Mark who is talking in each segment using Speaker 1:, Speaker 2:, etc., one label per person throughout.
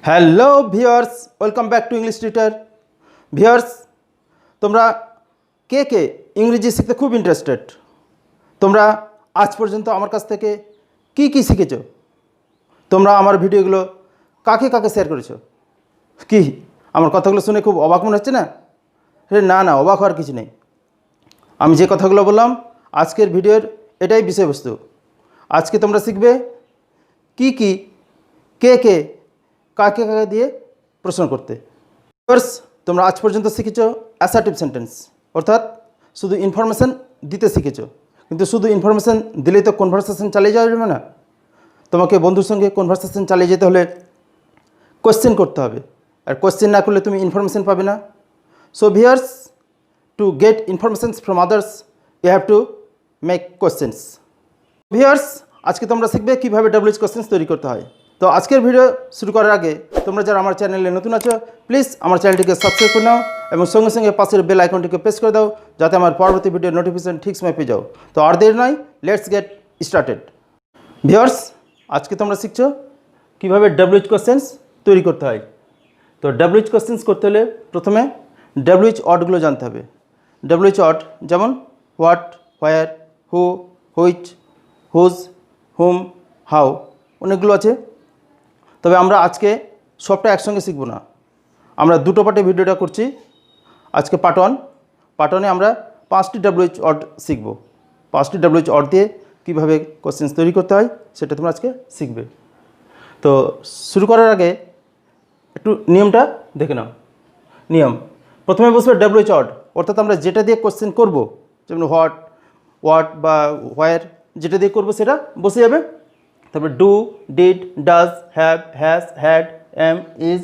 Speaker 1: Hello viewers, welcome back to English tutor. Viewers, তোমরা কে কে ইংরেজি শিখতে খুব ইন্টারেস্টেড? তোমরা আজ পর্যন্ত আমার কাছ থেকে কি কি শিখেছো? তোমরা আমার ভিডিওগুলো কাকে কাকে শেয়ার করেছো? কি আমার কথাগুলো শুনে খুব অবাক মনে হচ্ছে না? না না, অবাক হওয়ার কিছু নেই। আমি যে কথাগুলো বললাম আজকের ভিডিওর এটাই বিষয়বস্তু। আজকে তোমরা শিখবে কি কি, কে কে, কাকে কাকে দিয়ে প্রশ্ন করতে। ফার্স্ট, তোমরা আজ পর্যন্ত শিখেছো অ্যাসার্টিভ সেন্টেন্স, অর্থাৎ শুধু ইনফরমেশান দিতে শিখেছো। কিন্তু শুধু ইনফরমেশান দিলেই তো কনভারসেশন চালিয়ে যাওয়া যাবে না। তোমাকে বন্ধুর সঙ্গে কনভারসেশন চালিয়ে যেতে হলে কোয়েশ্চেন করতে হবে, আর কোয়েশ্চেন না করলে তুমি ইনফরমেশান পাবে না। So viewers, to get informations from others you have to make questions. Viewers, আজকে তোমরা শিখবে কীভাবে WH কোয়েশ্চেন্স তৈরি করতে হয়। তো আজকের ভিডিও শুরু করার আগে তোমরা যারা আমার চ্যানেলে নতুন আছো, প্লিজ আমার চ্যানেলটিকে সাবস্ক্রাইব করে নাও এবং সঙ্গে সঙ্গে পাশের বেল আইকনটিকে প্রেস করে দাও, যাতে আমার পরবর্তী ভিডিও নোটিফিকেশন ঠিক সময় পেয়ে যাও। তো আর দেরি নয়, লেটস গেট স্টার্টেড। ভিউয়ার্স, আজকে তোমরা শিখছো কীভাবে WH কোয়েশ্চেন্স তৈরি করতে হয়। তো WH কোয়েশ্চেন্স করতে হলে প্রথমে WH ওয়ার্ডগুলো জানতে হবে। WH ওয়ার্ড যেমন what, where, who, which, whose, whom, how, অনেকগুলো আছে। তবে আমরা আজকে সবটা একসঙ্গে শিখব না, আমরা দুটো পার্টে ভিডিওটা করছি। আজকে পার্ট ওয়ানে আমরা 5টি WH ওয়ার্ড শিখব। 5টি WH ওয়ার্ড দিয়ে কীভাবে কোশ্চেন্স তৈরি করতে হয় সেটা তোমরা আজকে শিখবে। তো শুরু করার আগে একটু নিয়মটা দেখে নাও। নিয়ম, প্রথমে বসবে WH ওয়ার্ড, অর্থাৎ আমরা যেটা দিয়ে কোশ্চেন করব, যেমন হোয়াট বা হোয়ার, যেটা দিয়ে করব সেটা বসে যাবে। তারপরে do, did, does, have, has, had, am, is,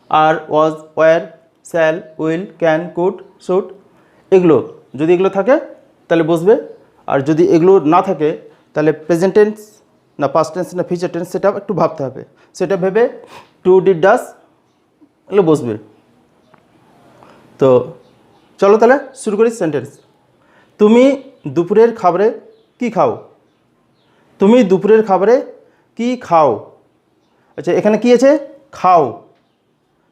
Speaker 1: are, was, were, shall, will, can, could, should, এগুলো যদি এগুলো থাকে তাহলে বসবে। আর যদি এগুলো না থাকে তাহলে প্রেজেন্ট টেন্স না পাস্ট টেন্স না ফিউচার টেন্স সেটা একটু ভাবতে হবে। সেটা ভেবে টু, ডিড, ডাজ এগুলো বসবে। তো চলো তাহলে শুরু করি সেন্টেন্স। তুমি দুপুরের খাবারে কি খাও? তুমি দুপুরের খাবারে কি খাও? আচ্ছা, এখানে কি আছে? খাও।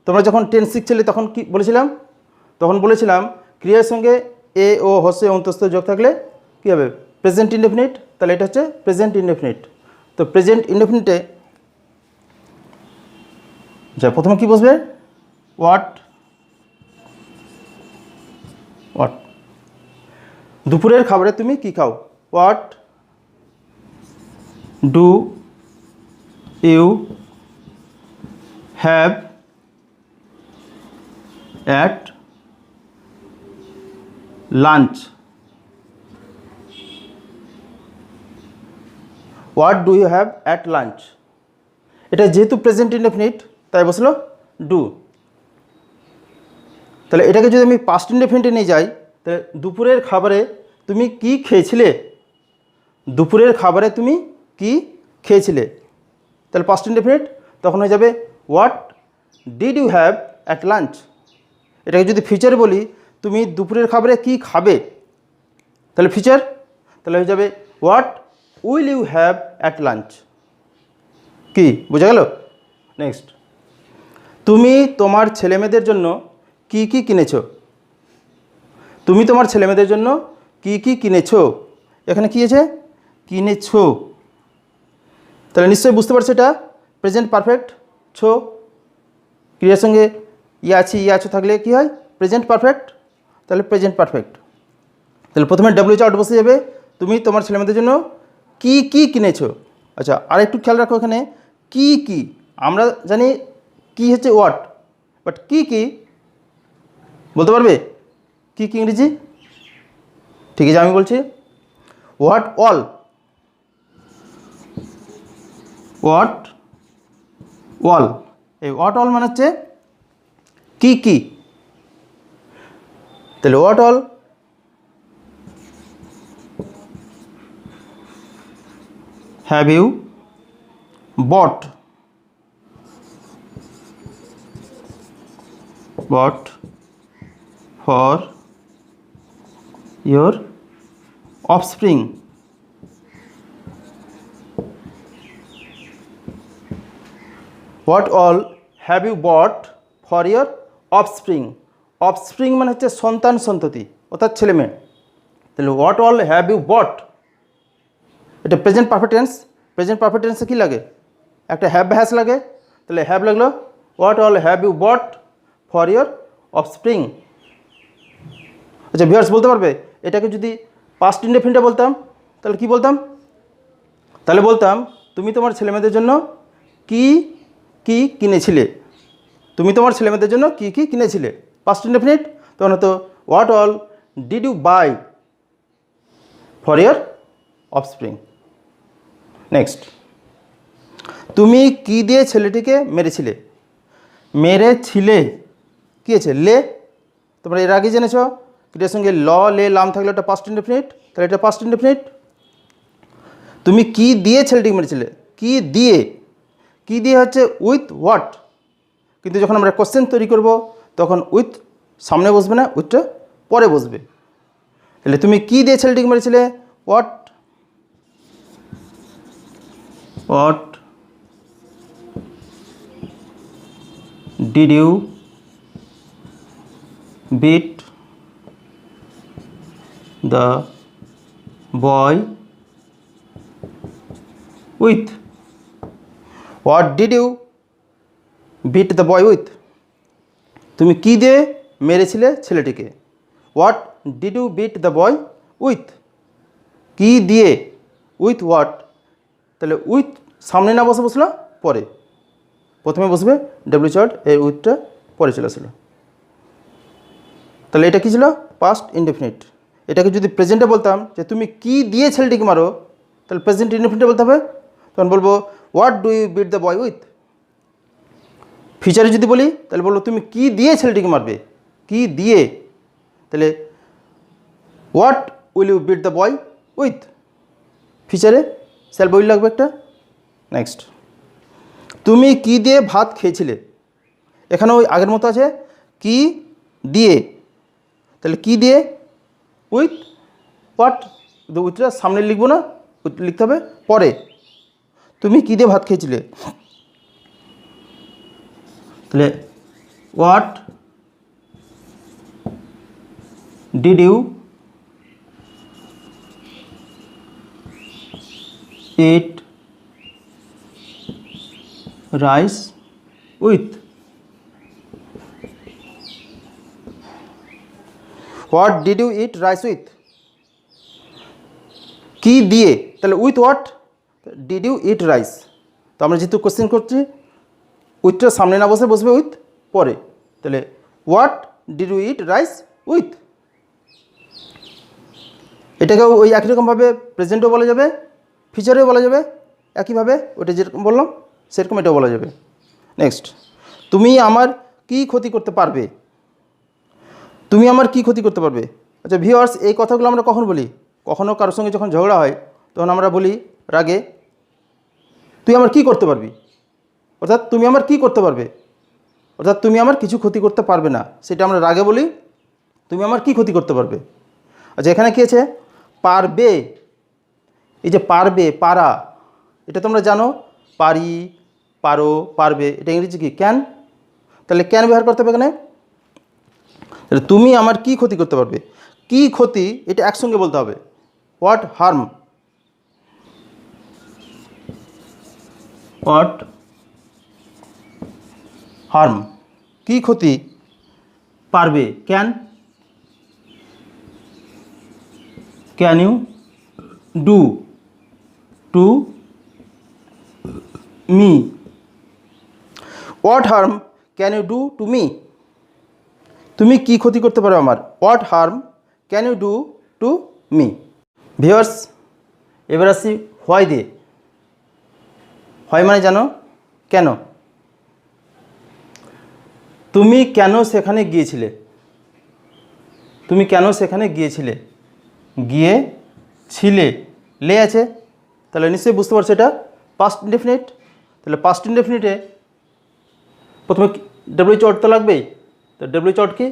Speaker 1: তোমরা যখন টেন্স শিখছিলে তখন কি বলেছিলাম? তখন বলেছিলাম ক্রিয়ার সঙ্গে এ ও হস্যে অন্তস্থ যোগ থাকলে কী হবে? Present indefinite. তাহলে এটা হচ্ছে প্রেজেন্ট ইনডেফিনিট। তো প্রেজেন্ট ইনডেফিনিটে আচ্ছা প্রথমে কি বসবে? হোয়াট। দুপুরের খাবারে তুমি কি খাও? What do you have at lunch? What do you have at lunch, এটা যেহেতু প্রেজেন্ট ইনডেফিনিট তাই বসলো ডু। তাহলে এটাকে যদি আমি পাস্ট ইনডেফিনিটে নিয়ে যাই, তাহলে দুপুরের খাবারে তুমি কি খেয়েছিলে? দুপুরের খাবারে তুমি কি খেয়েছিলে? তাহলে পাস্ট ইনডেফিনিট তখন হয়ে যাবে what did you have at lunch. এটাকে যদি ফিউচারে বলি, তুমি দুপুরের খাবারে কি খাবে? তাহলে ফিউচার, তাহলে হয়ে যাবে what will you have at lunch. কি বোঝা গেল? নেক্সট, তুমি তোমার ছেলেমেয়েদের জন্য কি কি কিনেছো? তুমি তোমার ছেলেমেয়েদের জন্য কি কি কিনেছো? এখানে কি আছে? কিনেছো। তাহলে নিশ্চয়ই বুঝতে পারছো এটা প্রেজেন্ট পারফেক্ট। ছো ক্রিয়ার সঙ্গে ইয়ে আছি, ইয়ে আছো থাকলে কি হয়? Present perfect. তাহলে প্রেজেন্ট পারফেক্ট। তাহলে প্রথমে WH আউট বসে যাবে, তুমি তোমার ছেলেমেয়েদের জন্য কি কি কিনেছো। আচ্ছা, আর একটু খেয়াল রাখো, এখানে কি কি, আমরা জানি কি হচ্ছে হোয়াট, বাট কি কি বলতে পারবে? কি কি ইংরেজি? ঠিক আছে, আমি বলছি হোয়াট অল। হোয়াট অল, এই হোয়াট অল মানে হচ্ছে কি কি। তাহলে what all have you bought? Bought for your offspring? What all have you bought for your offspring. Offspring মানে হচ্ছে সন্তান সন্ততি অর্থাৎ ছেলে মেয়ে। তাহলে what all have you bought, এটা present perfect tense. Present perfect টেন্সে কী লাগে, একটা হ্যাভ হ্যাস লাগে। তাহলে হ্যাভ লাগলো what all have you bought for your offspring. আচ্ছা ভিউয়ার্স বলতে পারবে এটাকে যদি পাস্ট ইনডেফিনিটে বলতাম তাহলে কি বলতাম? তাহলে বলতাম তুমি তোমার ছেলেমেয়েদের জন্য কি কি কিনেছিলে। তুমি তোমার ছেলেমেয়েদের জন্য কি কি কিনেছিলে, পাস্ট ইনডেফিনিট। তখন হতো what all did you buy for your offspring. Next, তুমি কি দিয়ে ছেলেটিকে মেরেছিলে। মেরেছিলে কী আছে, লে। তোমরা এর আগে জেনেছ এটার সঙ্গে ল লে লাম থাকলে এটা পাস্ট ইনডেফিনিট, তাহলে এটা পাস্ট ইনডেফিনিট। তুমি কি দিয়ে ছেলেটিকে মেরেছিলে, কি দিয়ে, কি দিয়ে হচ্ছে উইথ হোয়াট। কিন্তু যখন আমরা কোশ্চেন তৈরি করব তখন উইথ সামনে বসবে না, উইথটা পরে বসবে। তাহলে তুমি কি দিয়ে ছেলেটিকে মেরেছিলে, what what did you beat the boy with. What did you beat the boy with, তুমি কী দিয়ে মেরেছিলে ছেলেটিকে। What did you beat the boy with, কী দিয়ে, উইথ হোয়াট। তাহলে উইথ সামনে না বসে বসলো পরে, প্রথমে বসবে ডব্লিউ চার্ট, এই উইথটা পরে চলে আসলো। তাহলে এটা কী ছিল, পাস্ট ইনডেফিনিট। এটাকে যদি প্রেজেন্টে বলতাম যে তুমি কী দিয়ে ছেলেটিকে মারো, তাহলে প্রেজেন্ট ইনডেফিনিটে বলতে হবে। তখন বলবো what do you beat the boy with. ফিচারে যদি বলি তাহলে বলবো তুমি কি দিয়ে ছেলেটিকে মারবে, কি দিয়ে। তাহলে what will you beat the boy with, ফিচারে সেল বই লাগবে একটা। নেক্সট, তুমি কি দিয়ে ভাত খেয়েছিলে। এখানে ওই আগের মতো আছে কি দিয়ে, তাহলে কি দিয়ে উইথ হোয়াট, উইথটা সামনে লিখবো না, লিখতে হবে পরে। তুমি কি দিয়ে ভাত খেয়েছিলে, তাহলে what did you eat rice with. What did you eat rice with, কি দিয়ে, তাহলে with what did you eat rice. তো আমরা যেহেতু কোশ্চেন করছি উইথটা সামনে না বসে বসবে উইথ পরে। তাহলে what did you eat rice with. এটাকেও ওই একই রকমভাবে প্রেজেন্টও বলা যাবে, ফিচারেও বলা যাবে, একইভাবে ওটা যেরকম বললাম সেরকম এটাও বলা যাবে। নেক্সট, তুমি আমার কি ক্ষতি করতে পারবে। তুমি আমার কি ক্ষতি করতে পারবে। আচ্ছা ভিউয়ার্স, এই কথাগুলো আমরা কখন বলি, কখনও কারোর সঙ্গে যখন ঝগড়া হয় তখন আমরা বলি রাগে তুই আমার কি করতে পারবি, অর্থাৎ তুমি আমার কি করতে পারবে, অর্থাৎ তুমি আমার কিছু ক্ষতি করতে পারবে না, সেটা আমরা রাগে বলি তুমি আমার কি ক্ষতি করতে পারবে। আচ্ছা এখানে কী আছে, পারবে। এই যে পারবে, পারা, এটা তোমরা জানো, পারি, পারো, পারবে, এটা ইংরেজি কি, ক্যান। তাহলে ক্যান ব্যবহার করতে হবে এখানে। তাহলে তুমি আমার কি ক্ষতি করতে পারবে, কি ক্ষতি, এটা একসঙ্গে বলতে হবে। হোয়াট হার্ম, হোয়াট হার্ম, কি ক্ষতি, পারবে, can, can you do to me. What harm can you do to me, তুমি কি ক্ষতি করতে পারো আমার। What harm can you do to me. Viewers এবার আসি হোয়াই দিয়ে। হোয়াই মানে জানো, কেন। তুমি কেন সেখানে গিয়েছিলে, তুমি কেন সেখানে গিয়েছিলে, গিয়েছিলে, লে আছে, তাহলে নিশ্চয়ই বুঝতে পারছো এটা পাস্ট ইনডেফিনিট। তাহলে পাস্ট ইনডেফিনিটে প্রথমে ডব্লিউ চট তো লাগবেই, তো ডব্লিউ চট কি,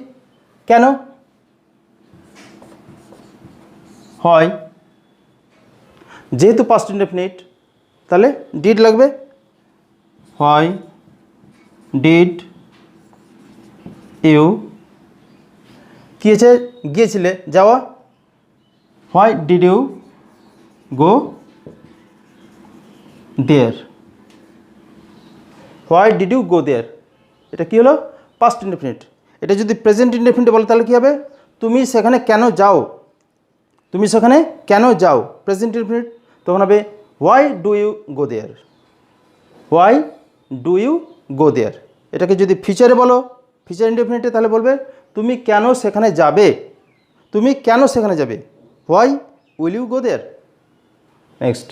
Speaker 1: কেন, হয়, যেহেতু পাস্ট ইনডেফিনিট তাহলে ডিড লাগবে, হয় ডিড ইউ কী হয়েছে গিয়েছিলে যাওয়া, why did you go there, why did you go there, এটা কী হলো পাস্ট ইনডেফিনিট। এটা যদি প্রেজেন্ট ইনডেফিনিটে বলে তাহলে কী হবে, তুমি সেখানে কেন যাও, তুমি সেখানে কেন যাও, প্রেজেন্ট ইনডেফিনিট তখন হবে why do you go there, why do you go there. এটাকে যদি ফিচারে বলো, ফিচার ইনডেফিনিটে, তাহলে বলবে তুমি কেন সেখানে যাবে, তুমি কেন সেখানে যাবে, why will you go there. Next,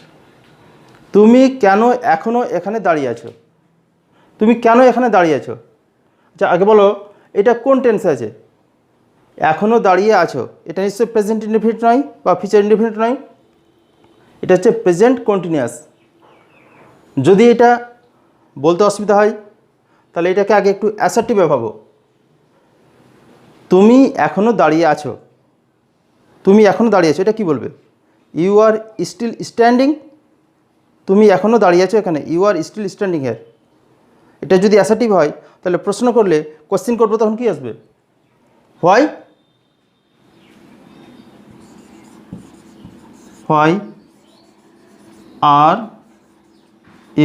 Speaker 1: তুমি কেন এখনও এখানে দাঁড়িয়ে আছো, তুমি কেন এখানে দাঁড়িয়ে আছো। আচ্ছা আগে বলো এটা কোন টেন্সে আছে, এখনও দাঁড়িয়ে আছো, এটা নিশ্চয়ই প্রেজেন্ট ইনডেফিনিট নয় বা ফিচার ইনডেফিনিট নয়, এটা হচ্ছে প্রেজেন্ট কন্টিনিউয়াস। যদি এটা বলতে অসুবিধা হয় তাহলে এটাকে আগে একটু অ্যাসার্টিভে ভাবো, তুমি এখনও দাঁড়িয়ে আছো, তুমি এখনও দাঁড়িয়ে আছো, এটা কি বলবে, ইউ আর স্টিল স্ট্যান্ডিং, তুমি এখনও দাঁড়িয়ে আছো এখানে, you are still standing here. এটা যদি অ্যাসার্টিভ হয় তাহলে প্রশ্ন করলে, কোশ্চেন করবো তখন কি আসবে, why, why are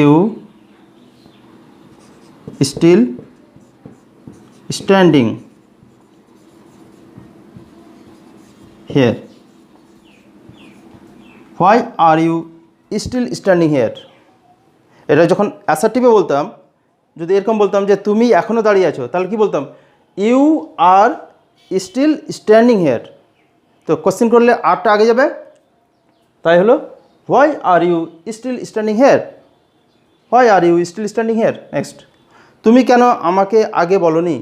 Speaker 1: you still standing here, why are you still standing here. এটা যখন অ্যাসার্টিভে বলতাম, যদি এরকম বলতাম যে তুমি এখনও দাঁড়িয়ে আছো, তাহলে কি বলতাম, you are still standing here. তো কোশ্চেন করলে আরটা আগে যাবে, তাই হলো why are you still standing here, why are you still standing here. Next, তুমি কেন আমাকে আগে বলনি,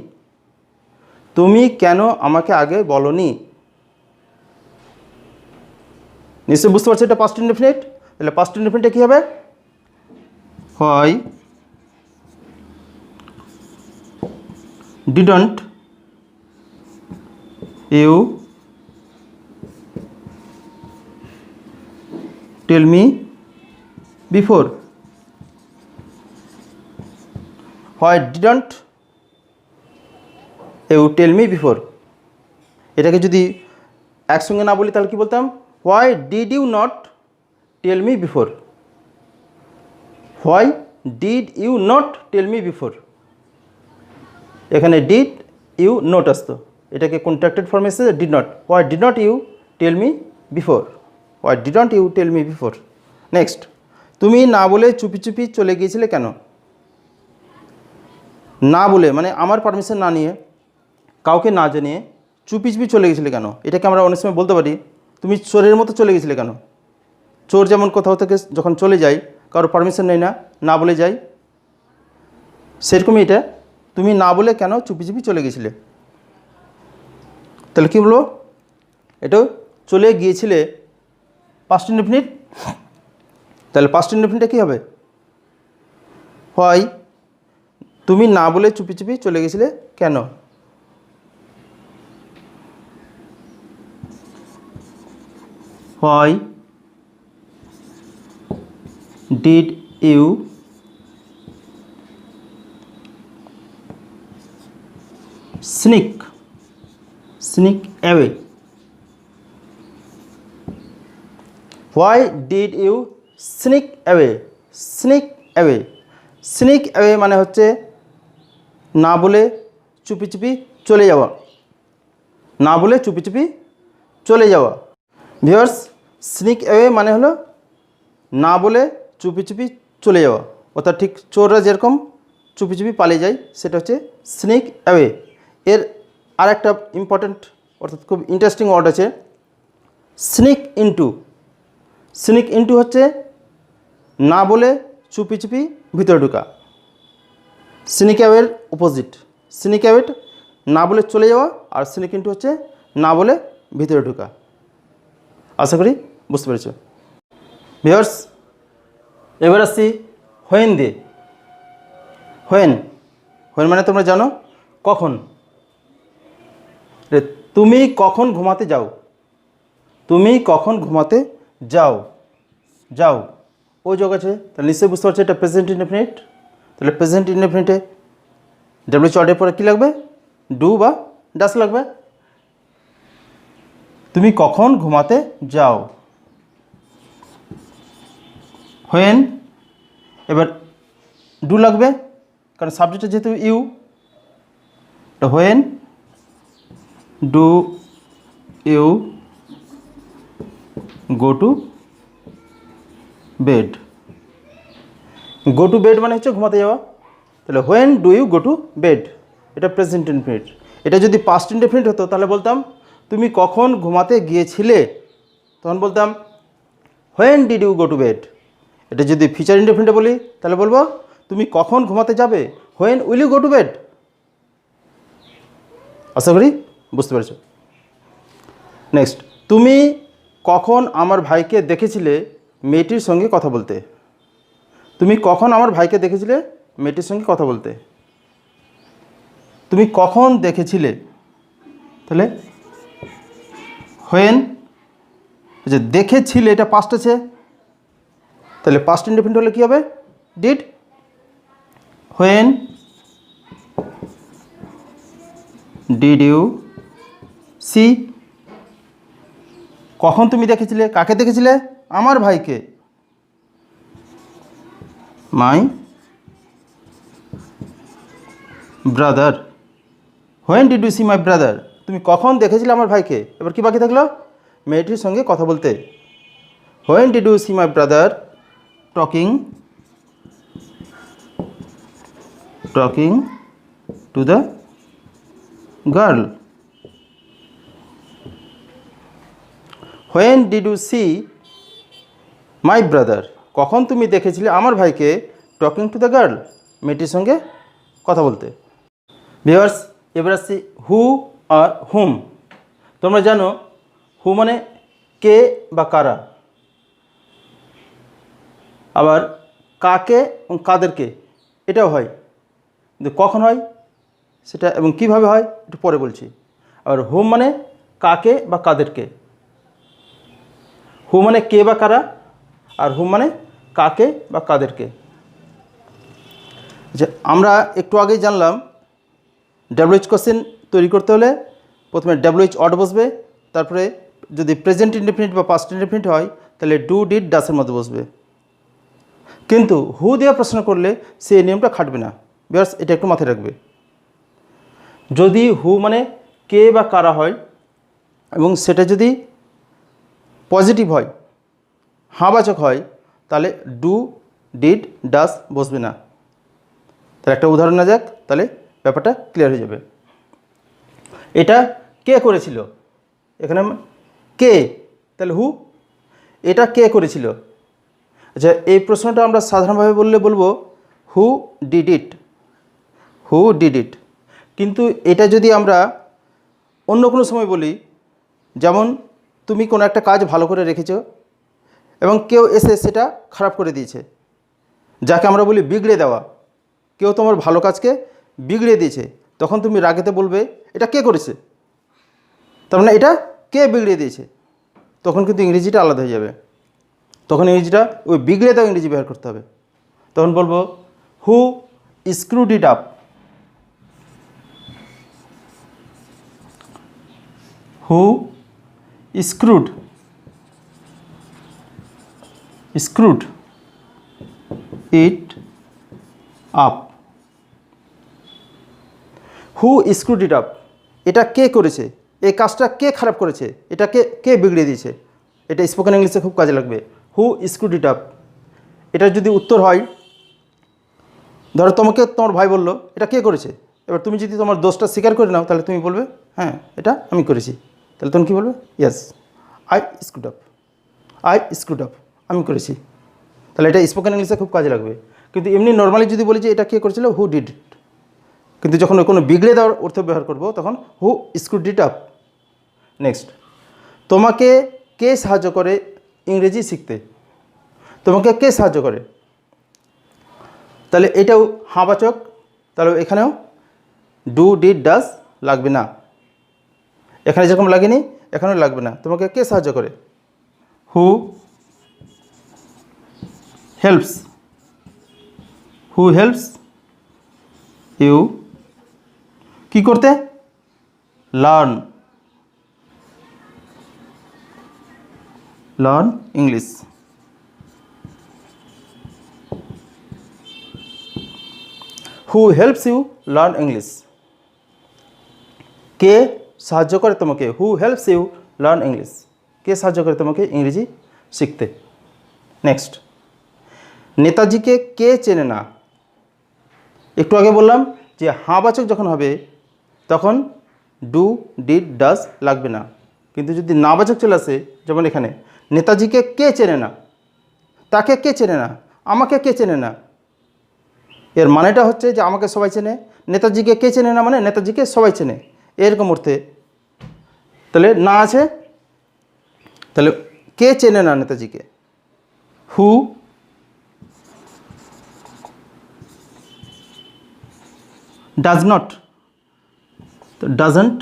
Speaker 1: তুমি কেন আমাকে আগে বলনি, নিশ্চয়ই বুঝতে পারছো এটা পাস্ট ইনডেফিনিট। তাহলে পাস্ট ইনডেফিনিটে কী হবে, why didn't you tell me before, why didn't you tell me before. এটাকে যদি একসঙ্গে না বলি তাহলে কি বলতাম, why did you not tell me before, why did you not tell me before. এখানে ডিড ইউ নট আসতো, এটাকে কন্ট্রাক্টেড ফর্মে এসেছে did not, why did not you tell me before, why did not you tell me before. Next, তুমি না বলে চুপি চুপি চলে গিয়েছিলে কেন, না বলে মানে আমার পারমিশন না নিয়ে, কাউকে না জানিয়ে চুপি চুপি চলে গেছিলে কেন। এটাকে আমরা অনেক সময় বলতে পারি তুমি চোরের মতো চলে গেছিলে কেন। চোর যেমন কোথাও থেকে যখন চলে যায় কারো পারমিশন নেই না, না বলে যাই, সেরকমই এটা, তুমি না বলে কেন চুপি চুপি চলে গেছিলে। তাহলে কী বলবো, এটাও চলে গিয়েছিলে পাস্ট ইনডেফিনিট। তাহলে পাস্ট ইনডেফিনিটে কী হবে, হয় তুমি না বলে চুপি চুপি চলে গেছিলে কেন, হয় did you sneak away, why did you sneak away, sneak away, sneak away মানে হচ্ছে না বলে চুপি চুপি চলে যাওয়া, না বলে চুপি চুপি চলে যাওয়া। ভিউয়ার্স, স্নিক অ্যাওয়ে মানে হলো না বলে চুপি চুপি চলে যাওয়া, অর্থাৎ ঠিক চোররা যেরকম চুপি চুপি পালিয়ে যায় সেটা হচ্ছে স্নিক অ্যাওয়ে। এর আর একটা ইম্পর্ট্যান্ট অর্থাৎ খুব ইন্টারেস্টিং ওয়ার্ড আছে স্নিক ইনটু। স্নিক ইনটু হচ্ছে না বলে চুপি চুপি ভিতরে ঢোকা, স্নিক অ্যাওয়ের অপোজিট। স্নিক অ্যাওয়ে না বলে চলে যাওয়া, আর স্নিক ইনটু হচ্ছে না বলে ভিতরে ঢোকা। আশা করি বুঝতে পেরেছ। ভিউয়ার্স, এবার আসছি হোয়েন দিয়ে। হোয়েন, হোয়েন মানে তোমরা জানো কখন। তুমি কখন ঘুমাতে যাও, তুমি কখন ঘুমাতে যাও, যাও ও যোগ আছে, তাহলে নিশ্চয়ই বুঝতে পারছো এটা প্রেজেন্ট ইনডেফিনিট। তাহলে প্রেজেন্ট ইনডেফিনিটে ডব্লিউএইচ ওয়ার্ডের পরে কী লাগবে? ডু বা ডাস লাগবে। তুমি কখন ঘুমাতে যাও? হোয়েন, এবার ডু লাগবে কারণ সাবজেক্টে যেহেতু ইউ, তো when do you go to bed. Go to bed মানে হচ্ছে ঘুমাতে যাওয়া, তাহলে when do you go to bed, এটা প্রেজেন্ট ইনডেফিনিট। এটা যদি পাস্ট ইনডেফিনিট হতো তাহলে বলতাম তুমি কখন ঘুমাতে গিয়েছিলে, তখন বলতাম when did you go to bed. এটা যদি ফিউচার ইনডেফিনিটে বলি তাহলে বলবো তুমি কখন ঘুমাতে যাবে, when will you go to bed. আশা করি বুঝতে পেরেছো। নেক্সট, তুমি কখন আমার ভাইকে দেখেছিলে মেয়েটির সঙ্গে কথা বলতে? তুমি কখন আমার ভাইকে দেখেছিলে মেয়েটির সঙ্গে কথা বলতে? তুমি কখন দেখেছিলে, তাহলে হোয়েন, যে দেখেছিলে এটা পাস্ট আছে, তাহলে পাস্ট ইনডেফিনিট হলে কী হবে? Did. When did you see. কখন তুমি দেখেছিলে, কাকে দেখেছিলে? আমার ভাইকে, my brother. When did you see my brother, তুমি কখন দেখেছিলে আমার ভাইকে। এবার কি বাকি থাকলো? মেয়েটির সঙ্গে কথা বলতে। When did you see my brother talking to the girl. When did you see my brother, কখন তুমি দেখেছিলে আমার ভাইকে টকিং টু দ্য গার্ল, মেয়েটির সঙ্গে কথা বলতে। ভিউয়ার্স, এবার আসছি হু আর হুম। তোমরা জানো হু মানে কে বা কারা, আবার কাকে এবং কাদেরকে এটাও হয়, কিন্তু কখন হয় সেটা এবং কিভাবে হয় একটু পরে বলছি। আর হুম মানে কাকে বা কাদেরকে, হু মানে কে বা কারা, আর হুম মানে কাকে বা কাদেরকে। যে আমরা একটু আগেই জানলাম ডাব্লিউএইচ কোশ্চেন তৈরি করতে হলে প্রথমে ডাব্লিউএইচ ওয়ার্ড বসবে, তারপরে যদি প্রেজেন্ট ইনডেফিনিট বা পাস্ট ইনডেফিনিট হয় তাহলে ডু ডিড ডাসের মধ্যে বসবে। কিন্তু হু দিয়ে প্রশ্ন করলে সেই নিয়মটা খাটবে না। বিকজ এটা একটু মাথায় রাখবে, যদি হু মানে কে বা কারা হয় এবং সেটা যদি পজিটিভ হয়, হাঁবাচক হয়, তাহলে ডু ডিড ডাস বসবে না। তার একটা উদাহরণ না যাক, তাহলে ব্যাপারটা ক্লিয়ার হয়ে যাবে। এটা কে করেছিল, এখানে কে, তাহলে হু, এটা কে করেছিল। আচ্ছা, এই প্রশ্নটা আমরা সাধারণভাবে বলবো who did it, who did it. কিন্তু এটা যদি আমরা অন্য কোনো সময় বলি, যেমন তুমি কোনো একটা কাজ ভালো করে রেখেছো এবং কেউ এসে সেটা খারাপ করে দিয়েছে, যাকে আমরা বলি বিগড়ে দেওয়া, কেউ তোমার ভালো কাজকে বিগড়ে দিয়েছে, তখন তুমি রাগেতে বলবে এটা কে করেছে, তার মানে এটা কে বিগড়ে দিয়েছে। তখন কিন্তু ইংরেজিটা আলাদা হয়ে যাবে, তখন ইংরেজিটা ওই বিগড়ে দেওয়া ইংরেজি ব্যবহার করতে হবে। তখন বলবো who screwed it up, who screwed it up. Who screwed it up, এটা কে করেছে, এই কাজটা কে খারাপ করেছে, এটা কে বিগড়ে দিয়েছে। এটা স্পোকেন ইংলিশে খুব কাজে লাগবে। হু স্ক্রুড ইট আপ। এটার যদি উত্তর হয়, ধরো তোমাকে তোমার ভাই বললো এটা কে করেছে, এবার তুমি যদি তোমার দোষটা স্বীকার করে নাও তাহলে তুমি বলবে হ্যাঁ এটা আমি করেছি। তাহলে তখন কী বলবে? ইয়েস আই স্ক্রুড আপ, আমি করেছি। তাহলে এটা স্পোকেন ইংলিশে খুব কাজে লাগবে। কিন্তু এমনি নর্মালি যদি বলি যে এটা কে করেছিল, হু ডিড ইট। কিন্তু যখন কোনো বিগড়ে দেওয়ার অর্থ ব্যবহার করব তখন হু স্ক্রুড ইট আপ। নেক্সট, তোমাকে কে সাহায্য করে ইংরেজি শিখতে, তোমাকে কে সাহায্য করে, তাহলে এটাও হাঁবাচক, তাহলে এখানেও ডু ডিড ডাস লাগবে না। এখানে যেরকম লাগেনি এখানেও লাগবে না। তোমাকে কে সাহায্য করে, হু হেল্পস ইউ কি করতে? Learn English. Who helps you learn English? কে সাহায্য করে তোমাকে? Who helps you learn English? কে সাহায্য করে তোমাকে ইংরেজি শিখতে? নেক্সট, নেতাজিকে কে চেনে না? একটু আগে বললাম যে হাবাচক যখন হবে তখন ডু, ডিড, ডাজ লাগবে না, কিন্তু যদি নাবাচক চলে আসে, যেমন এখানে নেতাজিকে কে চেনে না, তাকে কে চেনে না, আমাকে কে চেনে না, এর মানেটা হচ্ছে যে আমাকে সবাই চেনে, নেতাজিকে কে চেনে না মানে নেতাজিকে সবাই চেনে, এরকম অর্থে। তাহলে না আছে, তাহলে কে চেনে না নেতাজিকে? Who does not, doesn't,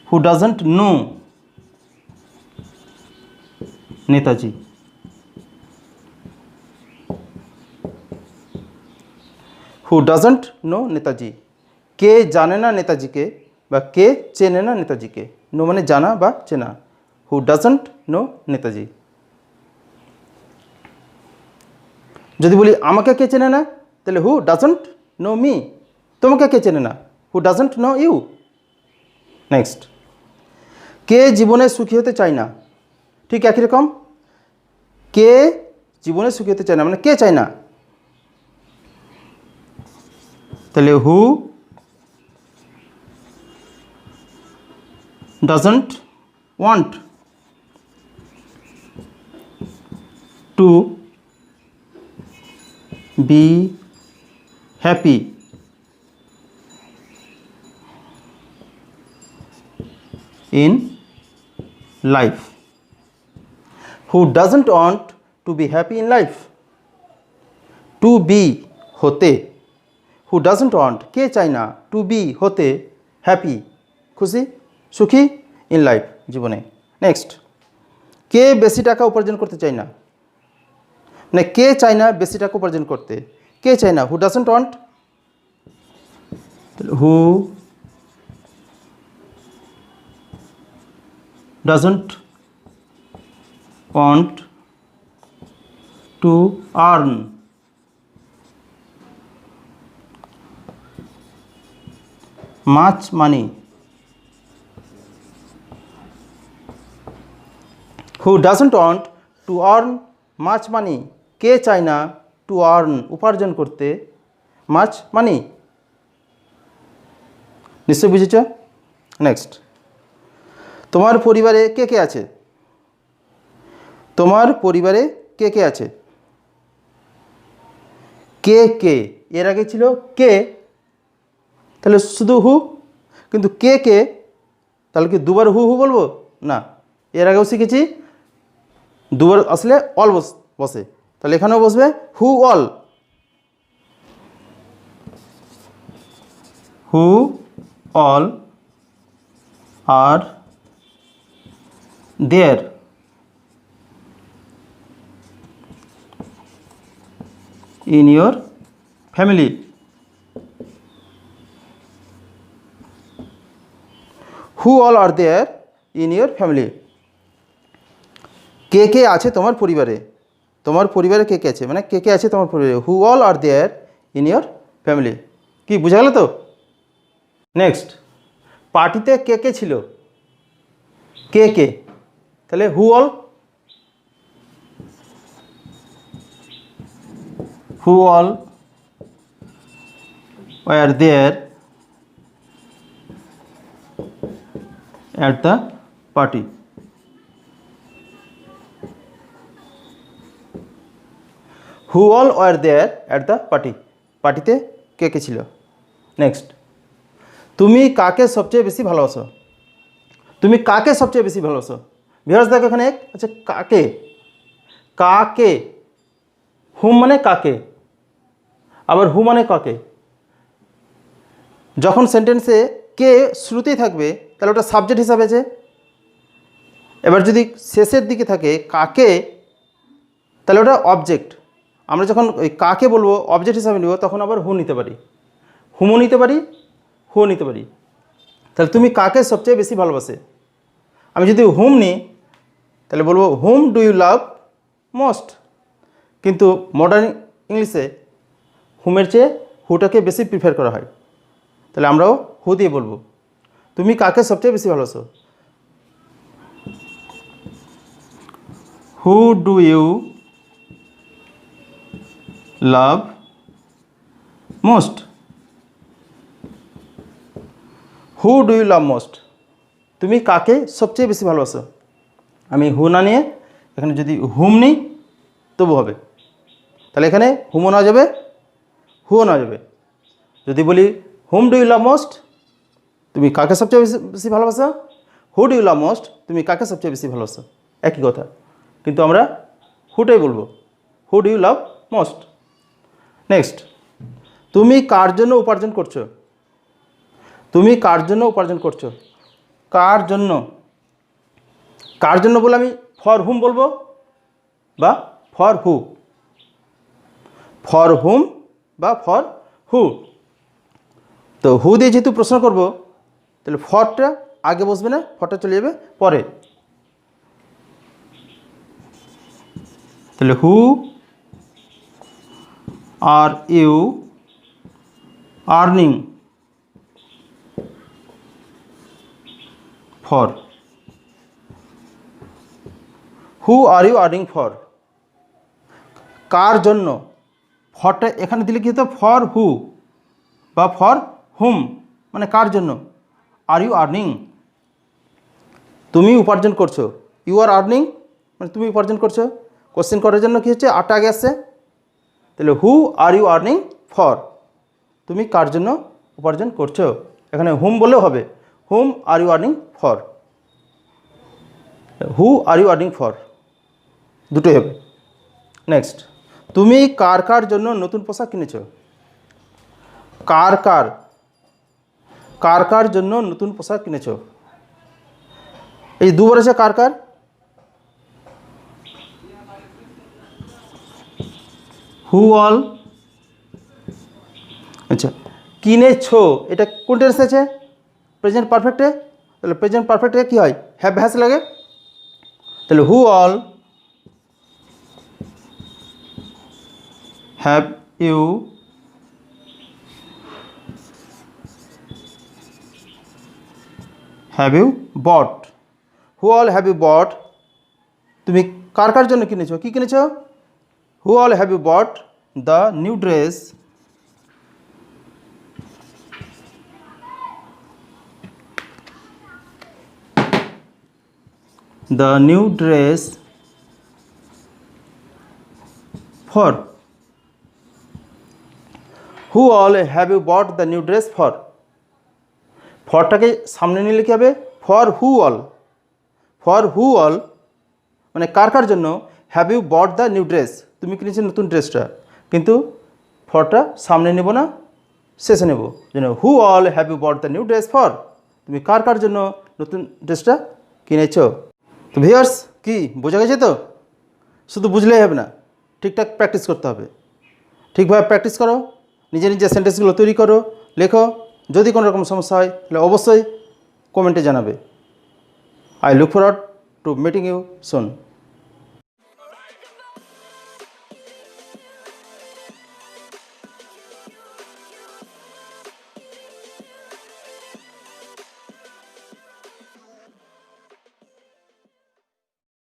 Speaker 1: who doesn't know Netaji, who doesn't know Netaji, কে জানে না নেতাজিকে বা কে চেনে না নেতাজিকে। নো মানে জানা বা চেনা, হু ডাজন্ট নো নেতাজি। যদি বলি আমাকে কে চেনে না, তাহলে হু ডাজন্ট নো মি, তোমাকে কে চেনে না, হু ডাজন্ট নো ইউ। নেক্সট, কে জীবনে সুখী হতে চায় না? ঠিক একই রকম, কে জীবনে সুখী হতে চায় না মানে কে চায় না, তাহলে who doesn't want to be happy in life? Who doesn't want to be happy in life? To be হতে, who doesn't want কে চায় না, to be হতে, happy খুশি সুখী, in life জীবনে। নেক্সট, কে বেশি টাকা উপার্জন করতে চায় না? মানে কে চায় না বেশি টাকা উপার্জন করতে, কে চায় না, who doesn't want, who doesn't want to earn much money? Who doesn't want to earn much money? কে চায় না to earn উপার্জন করতে much money? নিশ্চয় বুঝেছ। নেক্সট, তোমার পরিবারে কে কে আছে? তোমার পরিবারে কে কে আছে? কে কে এর আগে ছিল কে, তাহলে শুধু হু, কিন্তু কে কে তাহলে কি দুবার হু হু বলবো না, এর আগেও শিখেছি দুবার আসলে অল বসে, তাহলে এখানেও বসবে who all, who all are there in your family? Who all are there in your family? কে কে আছে তোমার পরিবারে? তোমার পরিবারে কে কে আছে মানে কে কে আছে তোমার পরিবারে, who all are there in your family. কি বুঝা গেল তো? নেক্সট, পার্টিতে কে কে ছিল? কে কে, তাহলে who all, who all were there at the party? Who all were there at the party? পার্টিতে কে কে ছিল? নেক্সট, তুমি কাকে সবচেয়ে বেশি ভালোবাসো? তুমি কাকে সবচেয়ে বেশি ভালোবাসো? ভিউয়ার্স দেখো এখানে, আচ্ছা কাকে, কাকে, হুম মানে কাকে, আবার হু মানে কাকে। যখন সেন্টেন্সে কে শুরুতেই থাকবে তাহলে ওটা সাবজেক্ট হিসাবে আছে, এবার যদি শেষের দিকে থাকে কাকে তাহলে ওটা অবজেক্ট। আমরা যখন ওই কাকে বলবো অবজেক্ট হিসাবে নিব তখন আবার হু নিতে পারি। হুমও নিতে পারি, হুও নিতে পারি। তাহলে তুমি কাকে সবচেয়ে বেশি ভালোবাসে? আমি যদি হুম নিই তাহলে বলবো হুম ডু ইউ লাভ মোস্ট। কিন্তু মডার্ন ইংলিশে হুমের চেয়ে হুটাকে বেশি প্রিফার করা হয়। তাহলে আমরাও হু দিয়ে বলবো তুমি কাকে সবচেয়ে বেশি ভালোবাসো? Who do you love most. Who do you love most, তুমি কাকে সবচেয়ে বেশি ভালোবাসো? আমি হু না নিয়ে এখানে যদি হুম নিই তবু হবে। তাহলে এখানে হুমও না যাবে, হুও না যাবে। যদি বলি whom do you love most, তুমি কাকে সবচেয়ে বেশি বেশি ভালোবাসো? Who do you love most, তুমি কাকে সবচেয়ে বেশি ভালোবাসো? একই কথা, কিন্তু আমরা হুটাই বলবো, who do you love most. Next, তুমি কার জন্য উপার্জন করছো? তুমি কার জন্য উপার্জন করছো? কার জন্য, কার জন্য বলে আমি ফর হুম বলবো বা ফর হু, ফর হুম বা ফর হু। তো হু দিয়ে যেহেতু প্রশ্ন করব তাহলে ফরটা আগে বসবে না, ফরটা চলে যাবে পরে। তাহলে who are you earning for, who are you earning for, কার জন্য, ফরটা এখানে দিলে কি হতো ফর হু বা ফর হুম, মানে কার জন্য। আর ইউ আর্নিং, তুমি উপার্জন করছো, ইউ আর আর্নিং মানে তুমি উপার্জন করছো। কোশ্চেন করার জন্য কী হচ্ছে আরটা আগে আসছে। তাহলে who are you earning for, তুমি কার জন্য উপার্জন করছো। এখানে হুম বললেও হবে, whom are you earning for, who are you earning for, দুটোই হবে। নেক্সট, তুমি কার কার জন্য নতুন পোশাক কিনেছো? কার কার, কার কার জন্য নতুন পোশাক কিনেছো? এই দুবার আছে কার কার, হু অল। আচ্ছা, কিনেছো এটা কোন টেন্সে আছে? প্রেজেন্ট পারফেক্টে। তাহলে প্রেজেন্ট পারফেক্টে কী হয়, হ্যাভ হ্যাজ লাগে। তাহলে who all have you bought, who all have you bought, তুমি কার কার জন্য কিনেছো, কী কিনেছো? Who all have you bought the new dress, the new dress for, who all have you bought the new dress for। ফরটাকে সামনে নিলে কী হবে, for who all, for who all মানে কার কার জন্য, have you bought the new dress, তুমি কিনেছো নতুন ড্রেসটা। কিন্তু ফরটা সামনে নেব না, শেষে নেব, যেন who all have you bought the new dress for, তুমি কার কার জন্য নতুন ড্রেসটা কিনেছো। তো ভিউয়ার্স কি বোঝা গেছে তো? শুধু বুঝলেই হবে না, ঠিকঠাক প্র্যাকটিস করতে হবে। ঠিকভাবে প্র্যাকটিস করো, নিজে নিজে সেন্টেন্সগুলো তৈরি করো, লেখো। যদি কোনো রকম সমস্যা হয় তাহলে অবশ্যই কমেন্টে জানাবে। I look forward to meeting you soon.